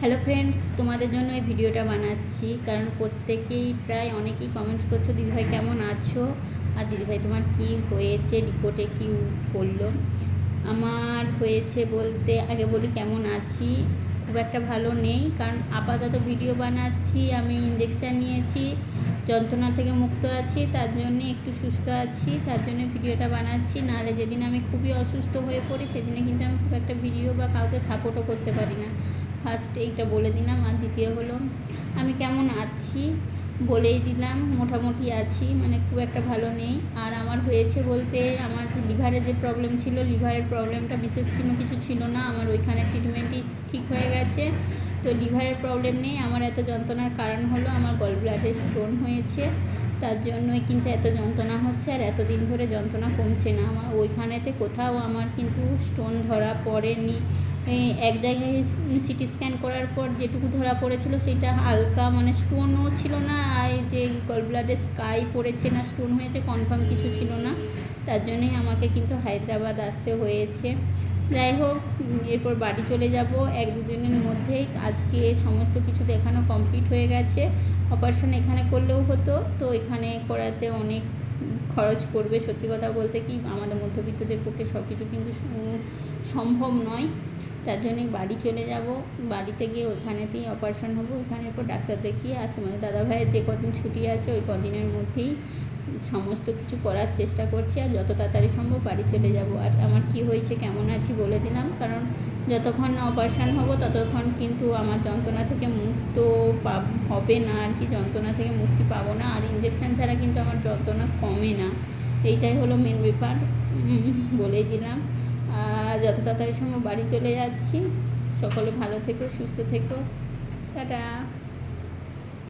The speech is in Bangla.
হ্যালো ফ্রেন্ডস, তোমাদের জন্য এই ভিডিওটা বানাচ্ছি কারণ প্রত্যেকেই প্রায় অনেকেই কমেন্টস করছো দিদিভাই কেমন আছো, আর দিদিভাই তোমার কি হয়েছে, রিপোর্টে কি করলো। আমার হয়েছে বলতে আগে বলি কেমন আছি। খুব একটা ভালো নেই, কারণ আপাতত ভিডিও বানাচ্ছি, আমি ইঞ্জেকশান নিয়েছি, যন্ত্রণা থেকে মুক্ত আছি, তার জন্যে একটু সুস্থ আছি, তার জন্য ভিডিওটা বানাচ্ছি। নাহলে যেদিন আমি খুবই অসুস্থ হয়ে পড়ি সেদিনে কিন্তু আমি খুব একটা ভিডিও বা কাউকে সাপোর্টও করতে পারি না। ফার্স্ট এইটা বলে দিলাম। আর দ্বিতীয় হলো আমি কেমন আছি বলেই দিলাম, মোটামুটি আছি, মানে খুব একটা ভালো নেই। আর আমার হয়েছে বলতে আমার যে লিভারের যে প্রবলেম ছিল, লিভারের প্রবলেমটা বিশেষ কিছু ছিল না, আমার ওইখানে ট্রিটমেন্টই ঠিক হয়ে গেছে। তো লিভারের প্রবলেম নেই, আমার এত যন্ত্রণার কারণ হলো আমার গল ব্লাডে স্টোন হয়েছে, তার জন্যই কিন্তু এত যন্ত্রণা হচ্ছে। আর এতদিন ধরে যন্ত্রণা কমছে না আমার ওইখানেতে, কোথাও আমার কিন্তু স্টোন ধরা পড়েনি। এক জায়গায় সিটি স্ক্যান করার পর যেটুকু ধরা পড়েছিল সেটা হালকা, মানে স্টোনও ছিল না, আর যে গল ব্লাডে স্কাই পড়েছে না স্টোন হয়েছে কনফার্ম কিছু ছিল না, তার জন্যই আমাকে কিন্তু হায়দ্রাবাদ আসতে হয়েছে। যাই হোক, এরপর বাড়ি চলে যাব এক দুদিনের মধ্যেই। আজকে সমস্ত কিছু দেখানো কমপ্লিট হয়ে গেছে। অপারেশন এখানে করলেও হতো, তো এখানে করাতে অনেক খরচ পড়বে। সত্যি কথা বলতে কি আমাদের মধ্যবিত্তদের পক্ষে সব কিছু কিন্তু সম্ভব নয়, তার জন্যই বাড়ি চলে যাব। বাড়িতে গিয়ে ওইখানেতেই অপারেশন হবো, ওইখানের পর ডাক্তার দেখিয়ে আর তোমাদের দাদাভাইয়ের যে কদিন ছুটি আছে ওই কদিনের মধ্যেই সমস্ত কিছু করার চেষ্টা করছি, আর যত তাড়াতাড়ি সম্ভব বাড়ি চলে যাব। আর আমার কি হয়েছে কেমন আছি বলে দিলাম, কারণ যতক্ষণ না অপারেশন হবো ততক্ষণ কিন্তু আমার যন্ত্রণা থেকে মুক্ত হবে না আর কি, যন্ত্রণা থেকে মুক্তি পাবো না। আর ইঞ্জেকশান ছাড়া কিন্তু আমার যন্ত্রণা কমে না, এইটাই হলো মেন ব্যাপার, বলেই দিলাম। আর যত তাড়াতাড়ি সম্ভব বাড়ি চলে যাচ্ছি। সকলে ভালো থেকো, সুস্থ থেকো, টাটা।